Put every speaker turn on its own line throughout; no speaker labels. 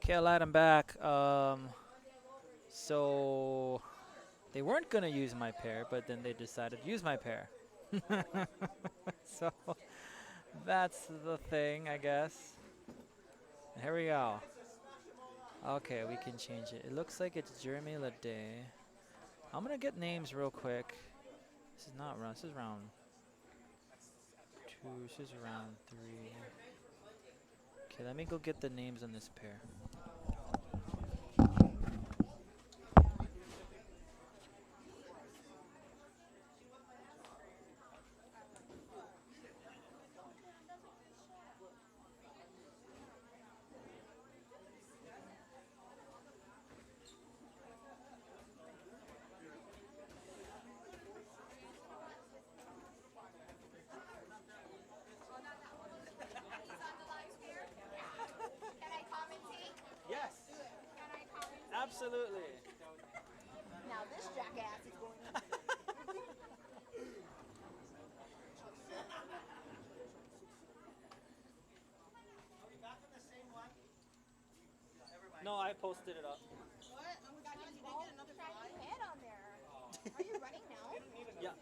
Okay, I'll add him back. So they weren't gonna use my pair, but then they decided to use my pair. So that's the thing, I guess. Here we go. Okay, we can change it. It looks like it's Jeremy Leday. I'm gonna get names real quick. This is not round. This is round 2. This is round 3. Okay, let me go get the names on this pair. Yes, absolutely.
Now this jackass is going in.
No, I posted it up.
What? Oh my god, you didn't get another head on there. Are you running now?
Yeah.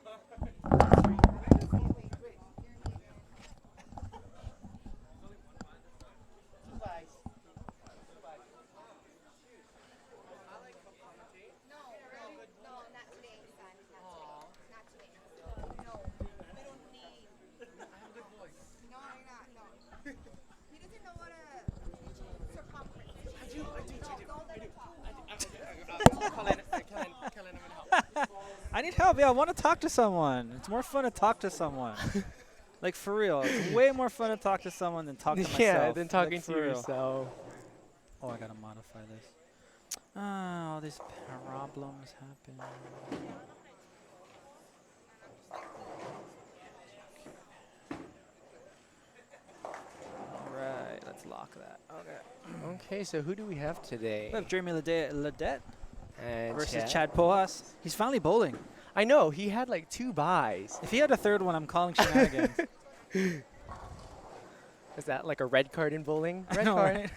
No, not today, son. Not today. No. We don't need. I have a good voice. No, you're not. No. He doesn't know what a circumference is. I do. Don't let him talk.
I need help. Yeah, I want to talk to someone. It's more fun to talk to someone. Like, for real. It's way more fun to talk to someone than talk to myself.
Yeah, than
Like,
talking
for
to
real.
yourself.
Oh, I gotta modify this. Ah, all these problems happen. Alright, let's lock that. Okay.
Okay, so who do we have today?
We have Jeremy Ledet
And
versus Chad Poas. He's finally bowling.
I know, he had like 2 buys.
If he had a third one, I'm calling shenanigans.
Is that like a red card in bowling?
I
Red
know,
card.
right?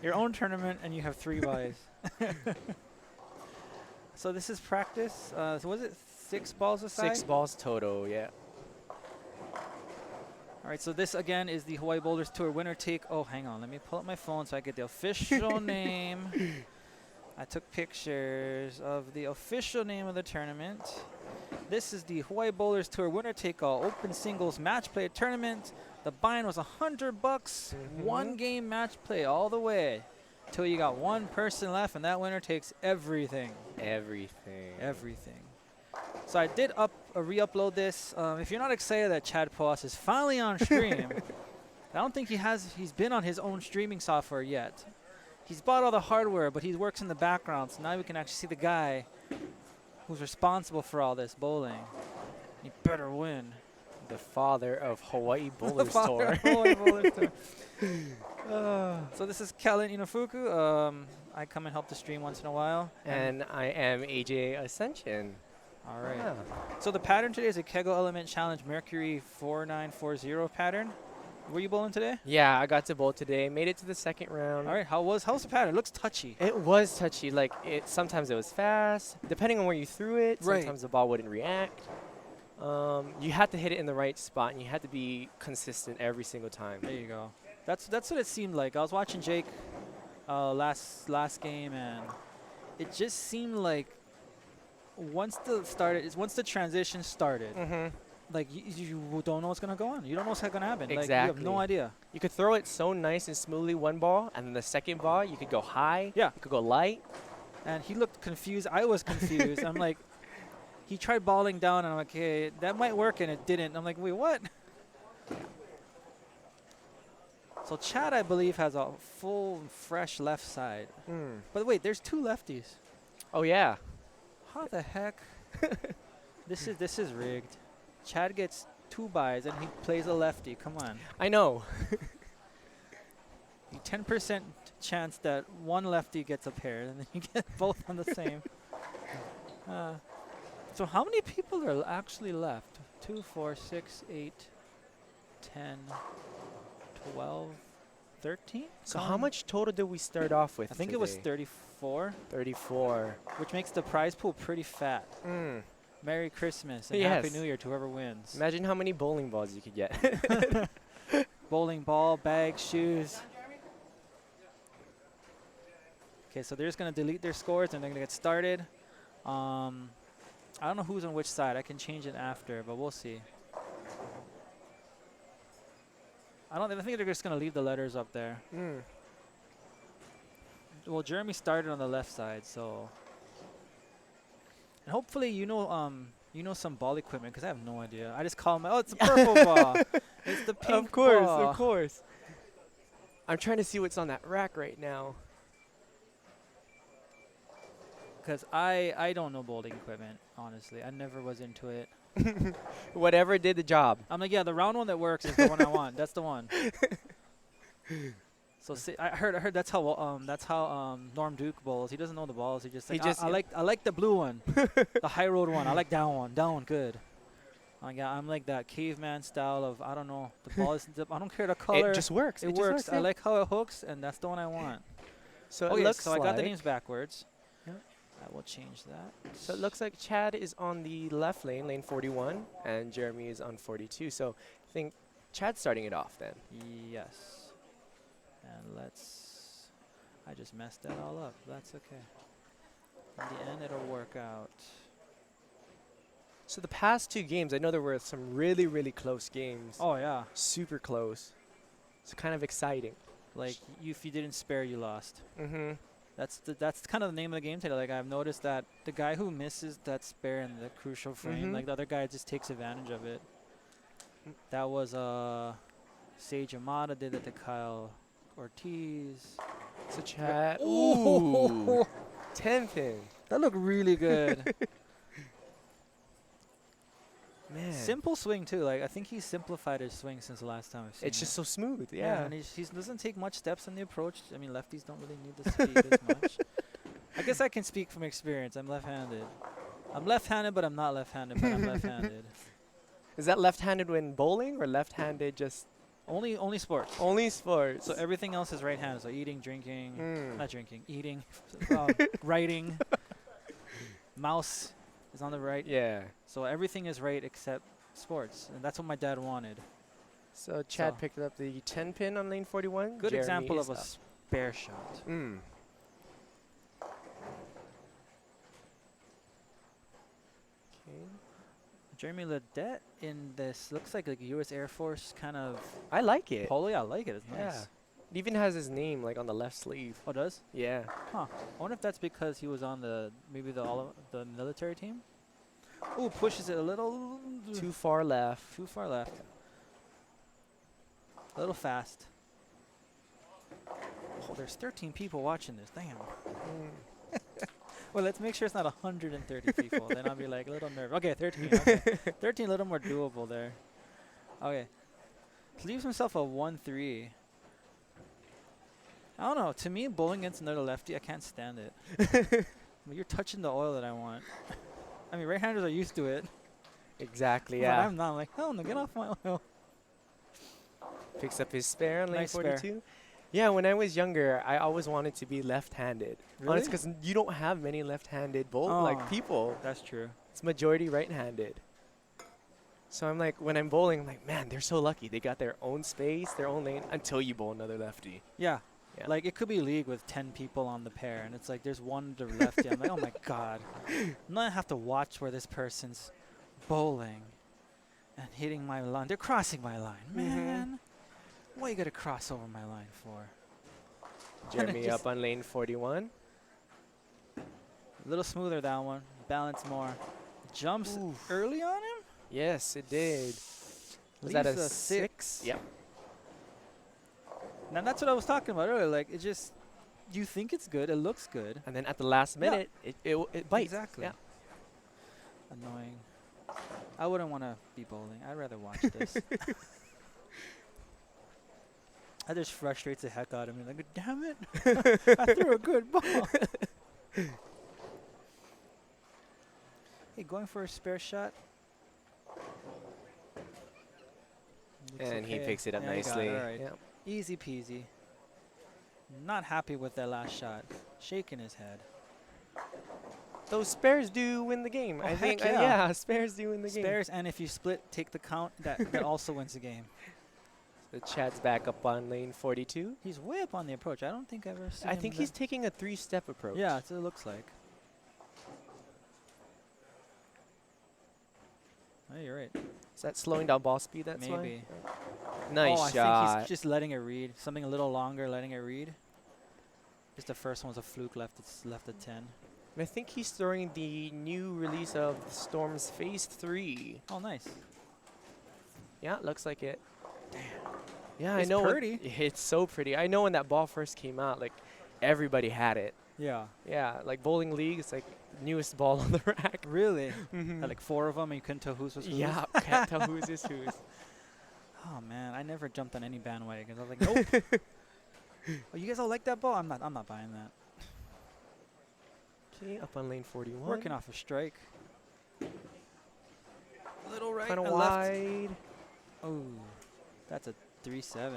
Your own tournament and you have 3 buys. So this is practice. So was it 6 balls aside?
6 balls total, yeah.
All right, so this again is the Hawaii Boulders Tour winner take. Oh, hang on. Let me pull up my phone so I get the official name. I took pictures of the official name of the tournament. This is the Hawaii Boulders Tour winner take all open singles match play tournament. The buy-in was $100, 1 game match play all the way till you got 1 person left, and that winner takes everything.
Everything.
Everything. So I did re-upload this. If you're not excited that Chad Poas is finally on stream, I don't think he's been on his own streaming software yet. He's bought all the hardware, but he works in the background, so now we can actually see the guy who's responsible for all this bowling. He better win.
The father of Hawaii
The
Bowlers
father
Tour.
of Hawaii Bowlers Tour. So this is Kellen Inafuku. I come and help the stream once in a while.
And I am AJ Ascension.
All right.
Yeah.
So the pattern today is a Kegel Element Challenge Mercury 4940 pattern. Were you bowling today?
Yeah, I got to bowl today. Made it to the 2nd round.
All right. How's the pattern? It looks touchy.
It was touchy. Like sometimes it was fast. Depending on where you threw it,
Right.
sometimes the ball wouldn't react. You had to hit it in the right spot, and you had to be consistent every single time.
There you go. That's what it seemed like. I was watching Jake last game, and it just seemed like once the transition started, like you don't know what's gonna go on. You don't know what's gonna happen. Like, you have no
Exactly.
idea.
You could throw it so nice and smoothly 1 ball, and then the 2nd ball you could go high.
Yeah.
You could go light.
And he looked confused. I was confused. I'm like, he tried balling down, and I'm like, hey, that might work, and it didn't. I'm like, wait, what? So Chad, I believe, has a full, fresh left side. But wait, there's 2 lefties.
Oh yeah.
How the heck? This is rigged. Chad gets 2 buys, and he plays a lefty. Come on.
I know.
10% chance that 1 lefty gets a pair, and then you get both on the same. So how many people are actually left? 2, 4, 6, 8, 10, 12, 13?
So how much total did we start off with
I think it was
today?
34,
34.
which makes the prize pool pretty fat.
Mm.
Merry Christmas and Happy
Yes.
New Year to whoever wins.
Imagine how many bowling balls you could get.
Bowling ball, bag, shoes. Okay, so they're just going to delete their scores and they're going to get started. I don't know who's on which side. I can change it after, but we'll see. I think they're just going to leave the letters up there.
Mm.
Well, Jeremy started on the left side, so. And hopefully you know some ball equipment, because I have no idea. I just call them, oh, it's a purple ball. It's the pink
Of course,
ball.
of course. I'm trying to see what's on that rack right now.
Because I don't know bowling equipment, honestly. I never was into it.
Whatever did the job.
I'm like, yeah, the round one that works is the one I want. That's the one. So I heard that's how Norm Duke bowls. He doesn't know the balls. He just like, I like the blue one, the high road one. I like that one. That one good. Yeah, I'm like that caveman style of I don't know. The ball is I don't care the color.
It just works.
It
just
works. I
yeah.
like how it hooks, and that's the one I want.
So
Okay,
it looks
so
like
I got the names backwards.
Yeah.
I will change that.
So it looks like Chad is on the left lane, lane 41, and Jeremy is on 42. So I think Chad's starting it off then.
Yes. And I just messed that all up. That's okay. In the end, it'll work out.
So the past two games, I know there were some really, really close games.
Oh, yeah.
Super close. It's kind of exciting.
Like, if you didn't spare, you lost.
Mm-hmm.
That's kind of the name of the game today. Like, I've noticed that the guy who misses that spare in the crucial frame, like, the other guy just takes advantage of it. That was, Sage Amada did it to Kyle Ortiz.
So Chad. Ooh. 10 pin.
That looked really good.
Man.
Simple swing, too. Like, I think he simplified his swing since the last time I've seen
It's just
it.
so smooth.
Yeah,
Yeah.
and he doesn't take much steps in the approach. I mean, lefties don't really need the speed as much. I guess I can speak from experience. I'm left-handed. I'm left-handed, but I'm not left-handed, but I'm left-handed.
Is that left-handed when bowling or left-handed just
Only sports.
only sports?
So everything else is right-handed. So eating, drinking,
Mm.
not drinking, eating, writing. Mouse is on the right.
Yeah.
So everything is right except sports, and that's what my dad wanted.
So Chad
So.
picked up the 10 pin on lane 41.
Good
Jeremy
example
is
of a
up.
spare shot.
Mm. Okay.
Jeremy Ledette in this looks like a U.S. Air Force kind of
I like it.
polo. Yeah, I like it. It's
Yeah.
nice.
It even has his name like on the left sleeve.
Oh, it does?
Yeah.
Huh. I wonder if that's because he was on the the military team. Ooh, pushes it a little
Too far left.
too far left. A little fast. Oh, there's 13 people watching this. Damn.
Mm.
Well, let's make sure it's not 130 people. Then I'll be like a little nervous. Okay, 13. Okay. 13 a little more doable there. Okay. Leaves himself a 1-3. I don't know. To me, bowling against another lefty, I can't stand it. I mean, you're touching the oil that I want. I mean, right-handers are used to it.
Exactly,
But
yeah.
I'm not. I'm like, hell no, get off my oil.
Picks up his spare on lane
Nice spare.
42. Yeah, when I was younger, I always wanted to be left-handed.
Really?
Because you don't have many left-handed like people.
That's true.
It's majority right-handed. So I'm like, when I'm bowling, I'm like, man, they're so lucky. They got their own space, their own lane, until you bowl another lefty.
Yeah.
Yeah.
Like, it could be a league with 10 people on the pair, and it's like there's one to lefty. I'm like, oh, my God. I'm going to have to watch where this person's bowling and hitting my line. They're crossing my line. Man, what you got to cross over my line for?
Jeremy up on lane 41.
A little smoother, that one. Balance more. Jumps
Oof.
early on him?
Yes, it did. Was that
Leaves
a
a
6? Yep.
Now, that's what I was talking about earlier. Like, it just, you think it's good. It looks good.
And then at the last
Yeah.
minute, it bites.
Exactly.
Yeah.
Annoying. I wouldn't want to be bowling. I'd rather watch this. That just frustrates the heck out of me. Like, damn it. I threw a good ball. Hey, going for a spare shot. Looks
And he
okay.
picks it up
Yeah, he got
nicely.
it, all right.
Yeah.
Easy peasy. Not happy with that last shot. Shaking his head.
Those spares do win the game.
Oh,
I
heck
think.
yeah.
Yeah, spares do win the game.
Spares, and if you split, take the count, that also wins the game.
The Chad's back up on lane 42.
He's way up on the approach. I don't think I've ever seen
I
him
think
that-
he's taking a 3-step approach.
Yeah, that's what it looks like. Oh, you're right.
Is that slowing down ball speed? That's
Maybe.
why. Nice
oh, I
shot.
think he's just letting it read. Something a little longer, letting it read. Just the first one was a fluke, left at 10.
And I think he's throwing the new release of Storm's Phase 3.
Oh, nice.
Yeah, looks like it.
Damn.
Yeah,
It's
I know.
pretty.
It's so pretty. I know when that ball first came out, like everybody had it.
Yeah.
Yeah, like bowling league, it's like newest ball on the rack.
Really?
Mhm.
Had like 4 of them, and you couldn't tell whose was whose.
Yeah, can't tell who's is whose.
Oh man, I never jumped on any bandwagon. I was like, nope. Oh, you guys all like that ball? I'm not buying that.
Okay, up on lane 41.
Working off a strike. Little right,
Kind of
and left.
wide.
Oh, that's a 3-7.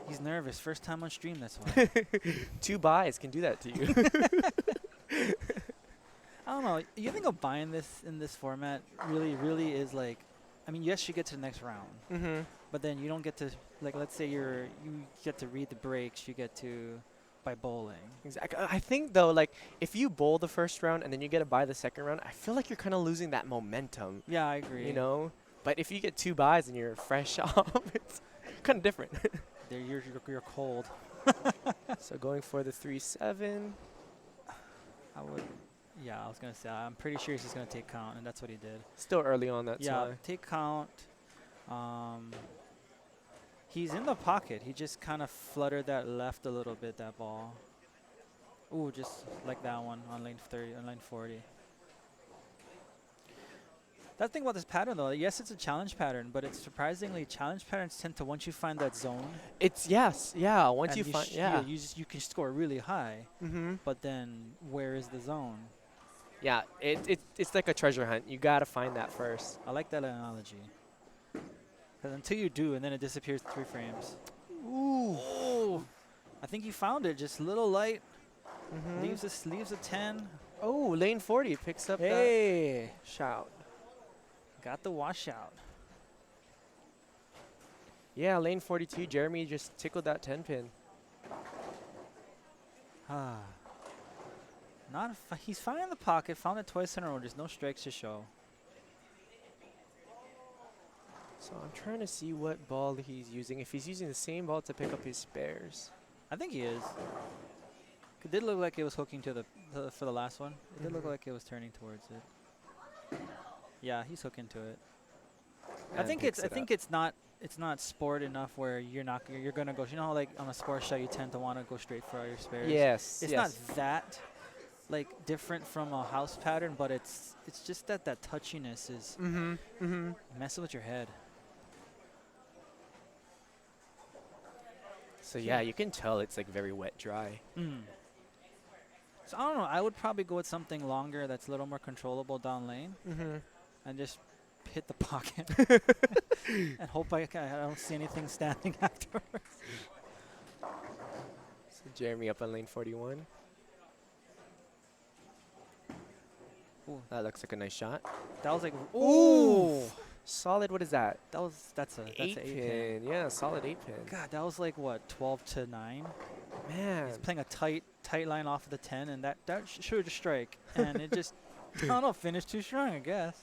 He's nervous. First time on stream, that's why.
2 buys can do that to you.
I don't know. You think of buying this in this format really is like, I mean, yes, you get to the next round,
Mm-hmm.
but then you don't get to, like, let's say you get to read the breaks, you get to by bowling.
Exactly. I think though, like if you bowl the first round and then you get to buy the second round, I feel like you're kind of losing that momentum.
Yeah, I agree.
You know. But if you get 2 buys and you're fresh off, it's kind of different.
There, you're cold.
So going for the 3-7.
I would. Yeah, I was gonna say. I'm pretty sure he's just gonna take count, and that's what he did.
Still early on, that's
yeah,
why.
take count. He's in the pocket. He just kind of fluttered that left a little bit, that ball. Ooh, just like that one on lane 30, on lane 40. That thing about this pattern, though, yes, it's a challenge pattern, but it's surprisingly, challenge patterns tend to, once you find that zone,
It's yes, yeah. Once
and
you find,
sh-
yeah.
you can score really high,
Mm-hmm.
but then where is the zone?
Yeah, it's like a treasure hunt. You gotta find that first.
I like that analogy. Because until you do, and then it disappears 3 frames.
Ooh.
I think you found it, just a little light.
Mm-hmm.
Leaves a 10.
Oh, lane 40 picks up that
Hey,
shout.
got the washout.
Yeah, lane 42. Jeremy just tickled that 10 pin.
Ah, he's fine in the pocket. Found it twice in a row. There's no strikes to show.
So I'm trying to see what ball he's using. If he's using the same ball to pick up his spares.
I think he is. It did look like it was hooking to for the last one. It did look
Mhm.
like it was turning towards it. Yeah, he's hooking to it. I
And
think
picks
it's
it up.
it's not sport enough where you're gonna go. You know how like on a sports show you tend to want to go straight for all your spares.
Yes.
It's
yes.
not that like different from a house pattern, but it's just that touchiness is
Mm-hmm. Mm-hmm.
messing with your head.
So yeah, you can tell it's like very wet dry.
Mm. So I don't know. I would probably go with something longer that's a little more controllable down lane
Mm-hmm.
and just hit the pocket and hope I don't see anything standing afterwards.
So Jeremy up on lane 41.
Ooh.
That looks like a nice shot.
That was like
Ooh. Solid. What is that?
that's an 8
8
pin.
pin. Yeah, solid 8 pin.
God, that was like what 12 to 9.
Man.
He's playing a tight line off of the 10, and that should have strike, and it just I don't know, finished too strong, I guess.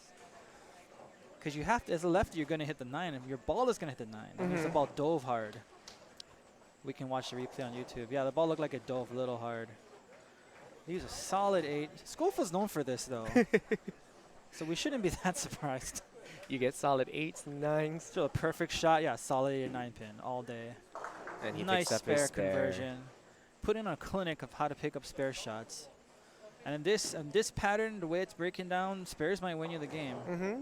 Because you have to, as a lefty, you're gonna hit the 9, and your ball is gonna hit the 9. That means the
Mhm.
ball dove hard. We can watch the replay on YouTube. Yeah, the ball looked like it dove a little hard. He was a solid 8. Schofield's known for this though, so we shouldn't be that surprised.
You get solid 8s, 9s,
Still a perfect shot. Yeah, solid 8 or 9 pin all day.
and he
Nice
picks up
spare
his spare.
conversion. Put in a clinic of how to pick up spare shots. And in this pattern, the way it's breaking down, spares might win you the game.
Mm-hmm.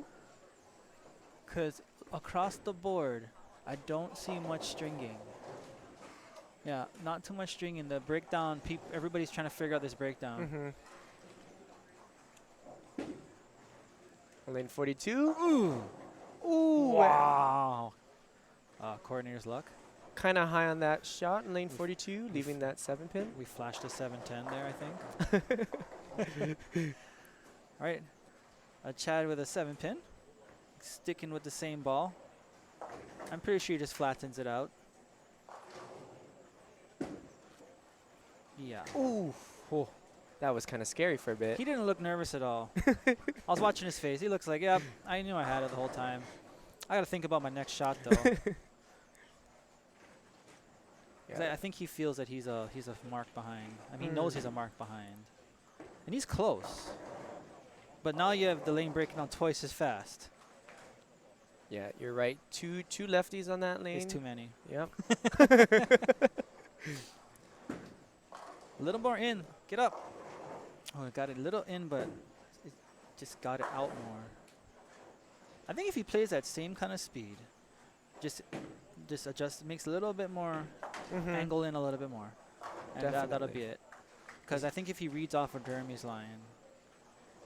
Because across the board, I don't see much stringing. Yeah, not too much stringing. The breakdown, everybody's trying to figure out this breakdown.
Mm-hmm. Lane 42.
Ooh.
Ooh.
Wow. Coordinator's luck.
kind of high on that shot in lane
We've-
42, leaving that 7-pin.
We flashed a 7-10 there, I think. All right. Chad with a 7-pin. Sticking with the same ball. I'm pretty sure he just flattens it out. Yeah.
Ooh. Oh, that was kind of scary for a bit.
He didn't look nervous at all. I was watching his face. He looks like, yep, I knew I had it the whole time. I got to think about my next shot, though. 'Cause I think he feels that he's a mark behind. I mean, he knows he's a mark behind. And he's close. But now you have the lane breaking down twice as fast.
Yeah, you're right. Two lefties on that lane.
It's too many.
Yep.
A little more in. Get up. Oh, it got it a little in, but it just got it out more. I think if he plays that same kind of speed, just adjust, makes a little bit more angle in a little bit more. And that'll
Definitely.
be it. Because I think if he reads off of Jeremy's line,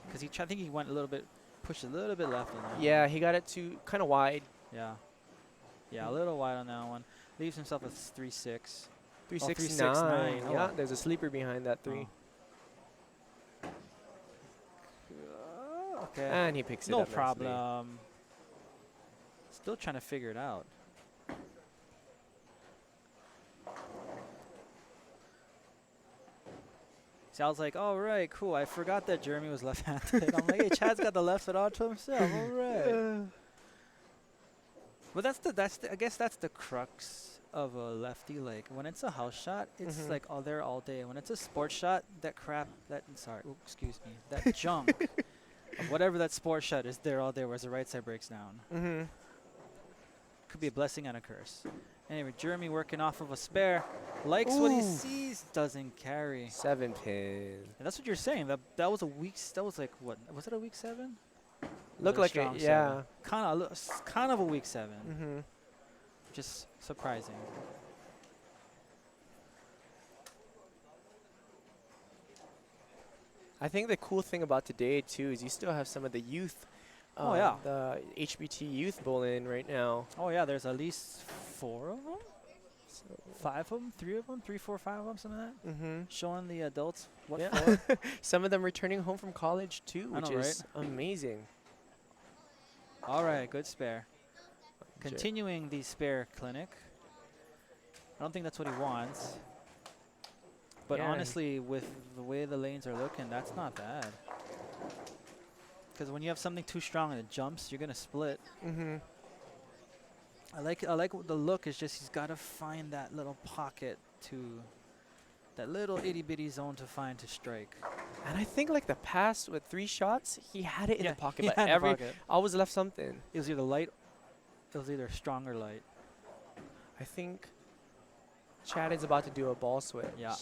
because I think he went a little bit, pushed a little bit left on that.
Yeah, he got it too kind of wide.
Yeah. Yeah, a little wide on that one. Leaves himself with 3-6.
369.
369. Oh,
Yeah,
wow.
there's a sleeper behind that 3.
Okay.
And he picks it
No
up nicely.
problem. Still trying to figure it out. See, I was like, all right, cool. I forgot that Jeremy was left-handed. I'm like, hey, Chad's got the left foot all to himself. All right. But I guess that's the crux of a lefty. Like when it's a house shot, it's like all there all day. When it's a sports shot, that that junk of whatever that sports shot is there all day, whereas the right side breaks down. Could be a blessing and a curse. Anyway, Jeremy working off of a spare, likes what he sees, doesn't carry.
7-pin.
And that's what you're saying. That was a weak. That was like what? Was it a week 7?
Looked like it, yeah.
Kind of a week 7. Just surprising.
I think the cool thing about today too is you still have some of the youth.
Oh, yeah.
The HBT youth bowling right now.
Oh yeah, there's at least 4 of them,
So
5 of them, 3 of them, 3, 4, 5 of them, something like that. Showing the adults what
Yeah.
for.
Some of them returning home from college too,
I
which
know,
is amazing.
All right, good spare. Continuing the spare clinic. I don't think that's what he wants. But
Yeah.
honestly, with the way the lanes are looking, that's not bad. Because when you have something too strong and it jumps, you're gonna split. I like the look. Is just he's got to find that little pocket that little itty bitty zone to find to strike.
And I think like the past with 3 shots, he had it in
Yeah,
the pocket,
he
but
had the pocket.
always left something.
It was either light. It was either strong or light.
I think Chad is about to do a ball switch.
Yeah.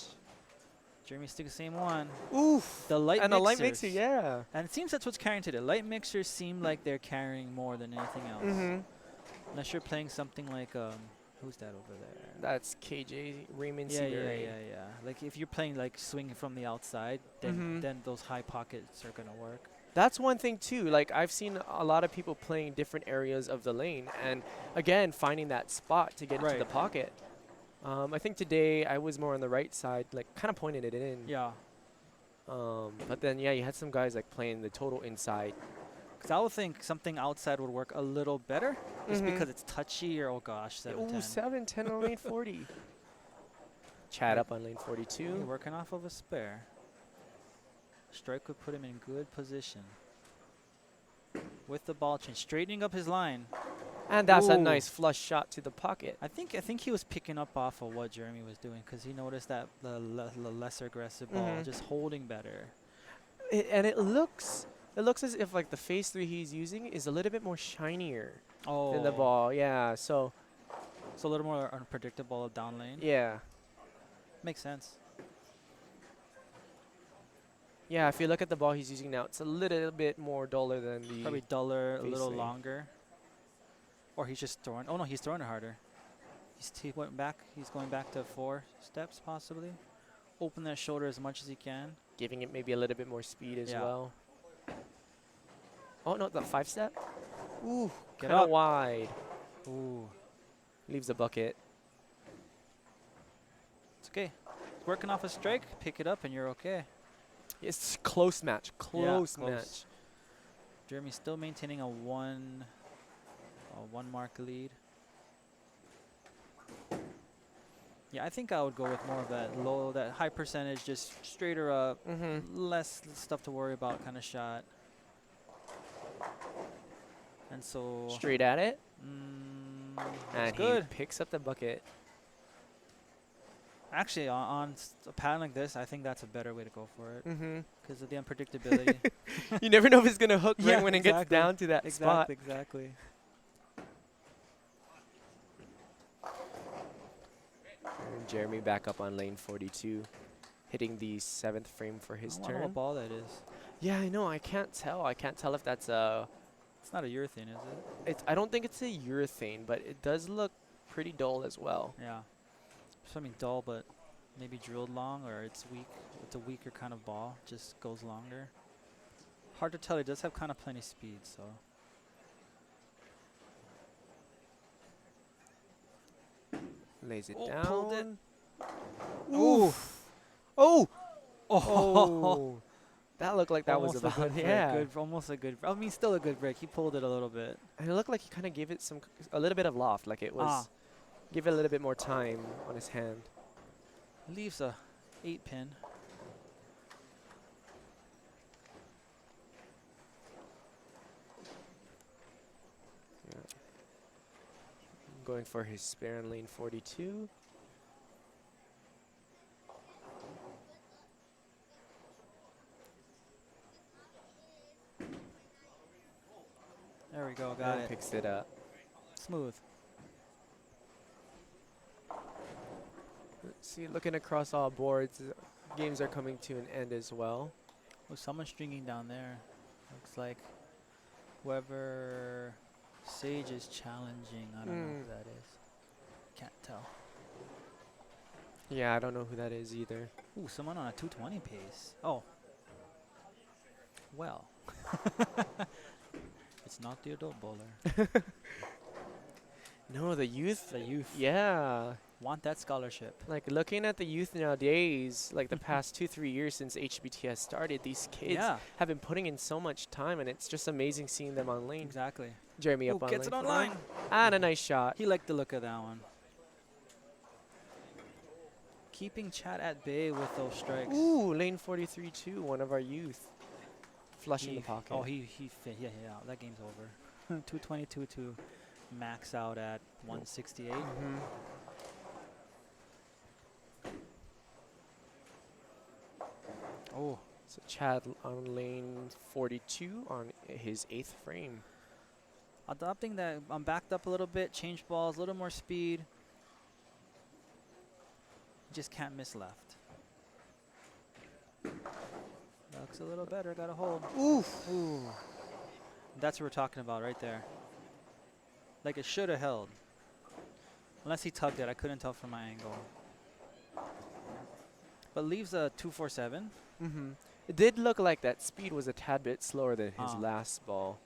Jeremy still the same one.
Oof.
The light
and
mixers.
the light mixer, yeah.
And it seems that's what's carrying today. Light mixers seem like they're carrying more than anything else. Unless you're playing something like who's that over there?
That's KJ Raymond
Yeah.
Seabury.
Like if you're playing like swinging from the outside, then those high pockets are gonna work.
That's one thing too. Like I've seen a lot of people playing different areas of the lane, and again finding that spot to get into the
Right.
pocket. I think today I was more on the right side, like kind of pointing it in.
Yeah.
But then yeah, you had some guys like playing the total inside.
Because I would think something outside would work a little better, just because it's touchy or oh gosh, 7-10.
Ooh, 7-10 on lane 40. Chad up on lane 42.
You're working off of a spare. Strike would put him in good position. With the ball change, straightening up his line.
And that's a
Ooh.
nice flush shot to the pocket.
I think he was picking up off of what Jeremy was doing because he noticed that the lesser aggressive ball, just holding better.
And it looks as if like the phase 3 he's using is a little bit more shinier than the ball. Yeah, so
It's a little more unpredictable down lane.
yeah.
Makes sense.
Yeah, if you look at the ball he's using now, it's a little bit more duller than the
Probably duller, a
phase
little
3.
longer. Or he's just throwing. Oh no, he's throwing it harder. He went back. He's going back to 4 steps possibly. Open that shoulder as much as he can.
giving it maybe a little bit more speed as
Yeah.
well. Oh no, the 5-step. Ooh,
Get
kind of
up.
wide.
Ooh.
Leaves the bucket.
okay. Working off a strike, pick it up, and you're okay.
It's close match. Close match.
Close. Jeremy's still maintaining a one mark lead. Yeah, I think I would go with more of that high percentage, just straighter up, less stuff to worry about kind of shot. And so
Straight at it.
that's
And
good.
he picks up the bucket.
Actually, on a pattern like this, I think that's a better way to go for it
Mm-hmm.
because of the unpredictability.
You never know if it's gonna hook
Yeah,
right when it gets
exactly.
down to that spot.
Exactly.
And Jeremy back up on lane 42, hitting the 7th frame for his
I wonder what
turn.
ball that is.
Yeah, I know. I can't tell. I can't tell if that's a.
It's not a urethane, is it?
I don't think it's a urethane, but it does look pretty dull as well.
Yeah. So I mean dull, but maybe drilled long, or it's weak. It's a weaker kind of ball, just goes longer. Hard to tell. It does have kind of plenty speed, so.
Lays it
Oh,
down.
pulled it.
Oof. Oh.
Oh.
Oh. That looked like that was
Almost a
about.
good break,
Yeah.
almost a good. I mean, still a good break. He pulled it a little bit.
And it looked like he kind of gave it a little bit of loft, like it was. Give it a little bit more time on his hand.
Leaves a 8-pin.
Yeah. Going for his spare in lane 42.
There we go. Got
And
it.
picks it up.
Smooth.
Let's see, looking across all boards, games are coming to an end as well.
Oh, someone's stringing down there. Looks like whoever Sage is challenging. I don't know who that is. Can't tell.
Yeah, I don't know who that is either.
Ooh, someone on a 220 pace. Oh. Well. It's not the adult bowler.
No, the youth.
The youth.
Yeah.
Want that scholarship.
Like looking at the youth nowadays, like the past 2-3 years since HBT has started, these kids
Yeah,
have been putting in so much time, and it's just amazing seeing them on lane.
exactly.
Jeremy
Ooh,
up on
gets
lane.
it on
49.
line.
And a nice shot.
He liked the look of that one. Keeping Chad at bay with those strikes.
Ooh, lane 43 too, one of our youth. Flush in the pocket.
Oh, he fit. Yeah, that game's over. 222 to max out at 168.
Mhm.
Oh,
So Chad on lane 42 on his 8th frame.
adopting that. I'm backed up a little bit. Change balls, a little more speed. Just can't miss left. Looks a little better. Got a hold.
Oof.
Ooh. That's what we're talking about right there. Like it should have held. Unless he tugged it. I couldn't tell from my angle. But leaves a 247.
Mm-hmm. It did look like that speed was a tad bit slower than his
Ah.
last ball.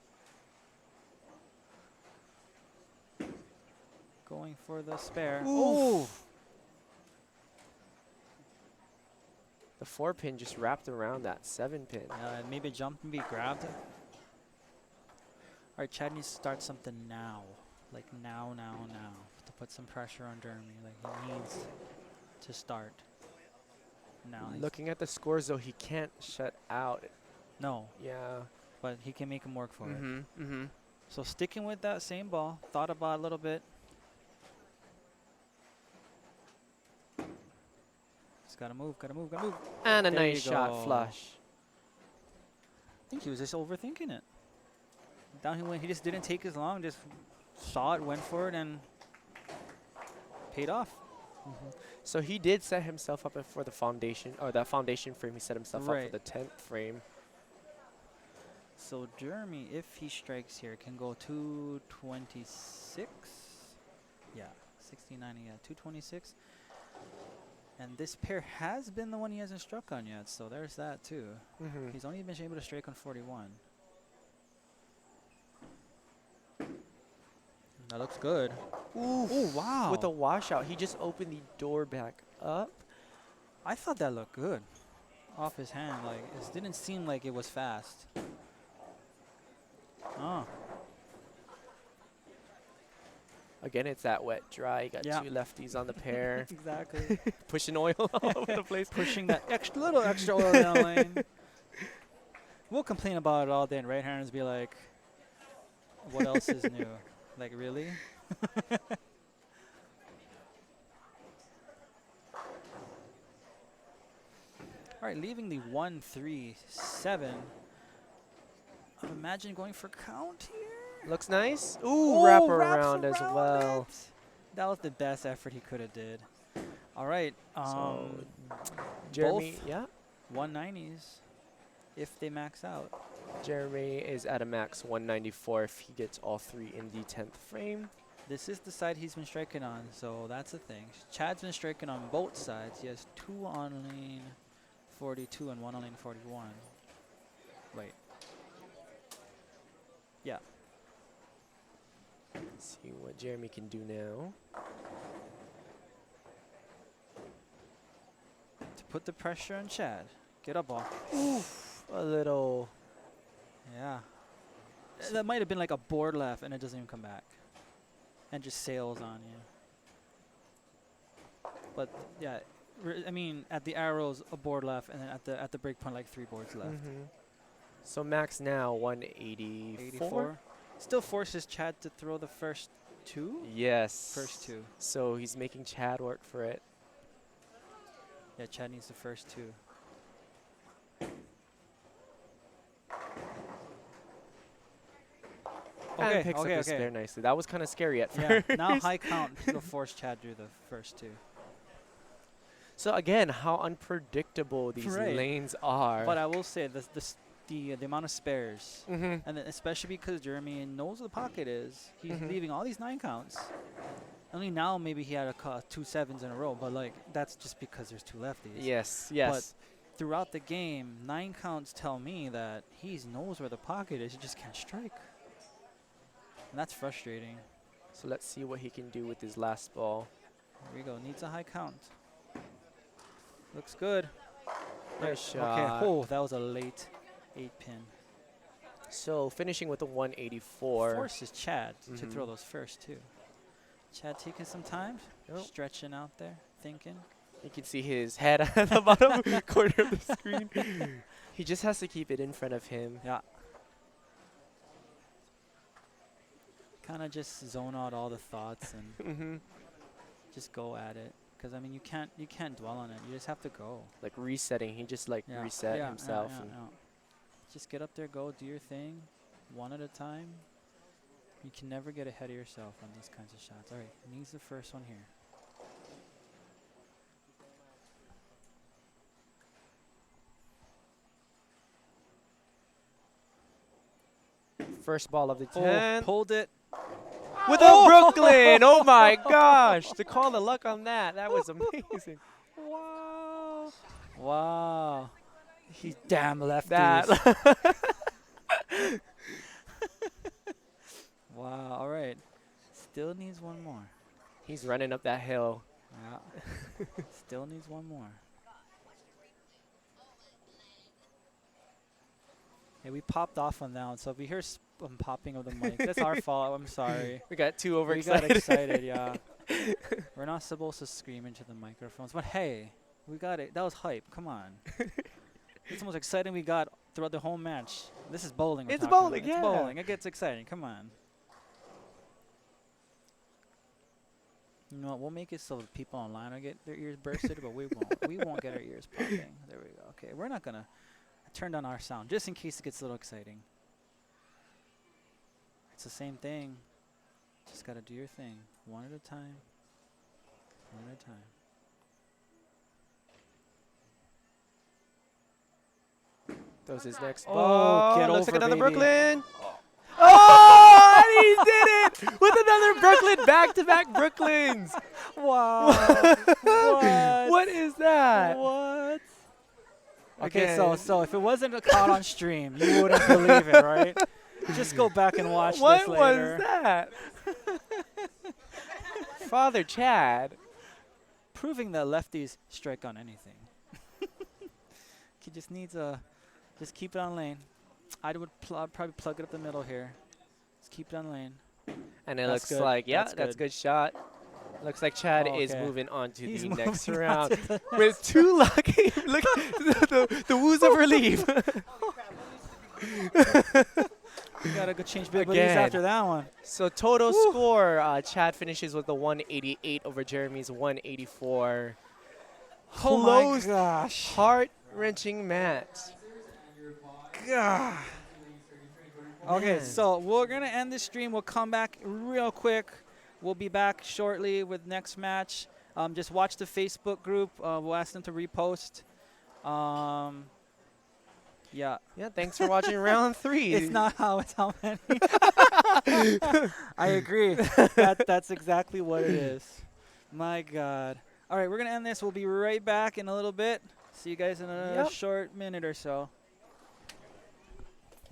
Going for the spare.
Ooh. The 4-pin just wrapped around that 7-pin.
Maybe jumped, maybe grabbed. All right, Chad needs to start something now. Like now. To put some pressure on Jeremy. Like he needs to start. Now.
Looking at the scores though, he can't shut out.
No,
Yeah.
but he can make him work for it.
Mm-hmm. Mm-hmm.
So sticking with that same ball, thought about it a little bit. Just gotta move.
And a
There
nice
you
shot
go.
flush.
I think he was just overthinking it. Down he went. He just didn't take as long. Just saw it, went for it, and paid off.
So he did set himself up for the foundation, or that foundation frame. He set himself up
Right.
for the 10th frame.
So Jeremy, if he strikes here, can go 226. Yeah, 69. Yeah, 226. And this pair has been the one he hasn't struck on yet. So there's that too.
Mm-hmm.
He's only been able to strike on 41. That looks good.
Ooh,
Oh, wow.
With a washout, he just opened the door back up.
I thought that looked good off his hand. Like, it didn't seem like it was fast. Oh,
Again, it's that wet dry. You got
Yeah.
2 lefties on the pair.
exactly.
Pushing oil all over the place.
Pushing that little extra oil down the lane. We'll complain about it all day, and right-handers be like, what else is new? Like, really? All right, leaving the 1-3-7. Imagine going for count here.
Looks nice. Ooh,
Oh,
wrap
wraps
around as
around
well.
it. That was the best effort he could have did. All right,
So, Jeremy,
both
yeah.
190s if they max out.
Jeremy is at a max 194 if he gets all 3 in the 10th frame.
This is the side he's been striking on, so that's the thing. Chad's been striking on both sides. He has 2 on lane 42 and 1 on lane 41. Wait. Yeah.
Let's see what Jeremy can do now.
To put the pressure on Chad. Get up, ball.
A little.
Yeah. That might have been like a board left and it doesn't even come back. And just sails on you. But yeah, I mean, at the arrows, a board left, and then at the break point, like 3 boards left.
So max now 184.
84. Still forces Chad to throw the first 2?
Yes.
First 2.
So he's making Chad work for it.
Yeah, Chad needs the first 2.
And picks up his spare nicely. That was kind of scary at
Yeah,
first.
now high count will force Chad to do the first 2.
So again, how unpredictable these
Right.
lanes are.
But I will say the amount of spares,
Mm-hmm.
and then especially because Jeremy knows where the pocket is, he's leaving all these 9 counts. Only now maybe he had 2 7s in a row, but like that's just because there's 2 lefties.
Yes, yes.
Throughout the game, 9 counts tell me that he knows where the pocket is. He just can't strike, and that's frustrating.
So let's see what he can do with his last ball.
Here we go. Needs a high count. Looks good.
Nice shot.
Okay. Oh, that was a late 8-pin.
So finishing with a 184.
Forces Chad to throw those first 2. Chad taking some time, stretching out there, thinking.
You can see his head at the bottom corner of the screen. He just has to keep it in front of him.
Yeah. Kind of just zone out all the thoughts and just go at it. Because I mean, you can't dwell on it. You just have to go.
Like resetting. He just like reset himself. And
just get up there, go, do your thing, one at a time. You can never get ahead of yourself on these kinds of shots. All right, needs the first one here.
First ball of the
Oh,
10th.
pulled it.
With a Brooklyn! Oh my gosh! To call the luck on that. That was amazing.
Wow. Wow. He damn lefties.
That.
Wow. All right. Still needs one more.
He's running up that hill.
Yeah. Still needs one more. Hey, we popped off on that one, so if you hear popping of the mic, that's our fault. I'm sorry.
We got too
We
overexcited.
got excited, yeah. We're not supposed to scream into the microphones, but hey, we got it. That was hype. Come on. It's the most exciting we got throughout the whole match. This is bowling.
It's
talking about.
bowling,
It's
yeah.
bowling. It gets exciting. Come on. You know what? We'll make it so the people online will get their ears bursted, but we won't. We won't get our ears popping. There we go. Okay, we're not gonna turn down our sound just in case it gets a little exciting. It's the same thing. Just gotta do your thing, one at a time. One at a time.
Throws his next
Oh,
ball.
get
Looks like
over,
another
baby.
Brooklyn. Oh, and he did it with another Brooklyn. Back-to-back Brooklyns.
Wow. What?
What is that?
What? Okay,
Again.
so if it wasn't caught on stream, you wouldn't believe it, right? Just go back and watch
What
this later.
was that? Father Chad.
Proving that lefties strike on anything. He just needs a, just keep it on lane. I would I'd probably plug it up the middle here. Just keep it on lane.
And it
That's
looks
good.
like, yeah,
That's
that's
good.
good shot. Looks like Chad
Oh,
is
okay.
moving on to
He's
the
moving
next
on
round
to the
with 2 lucky. Look, the woos of relief.
You gotta go change big
Again.
after that one.
So total score, Chad finishes with the 188 over Jeremy's 184.
Oh my
Close,
gosh.
heart-wrenching match.
God. Okay,
Man.
so we're gonna end this stream. We'll come back real quick. We'll be back shortly with next match. Just watch the Facebook group. We'll ask them to repost. Yeah.
Yeah, thanks for watching round 3.
It's not how, it's how many. I agree. That's exactly what it is. My God. All right, we're going to end this. We'll be right back in a little bit. See you guys in a
Yep.
short minute or so.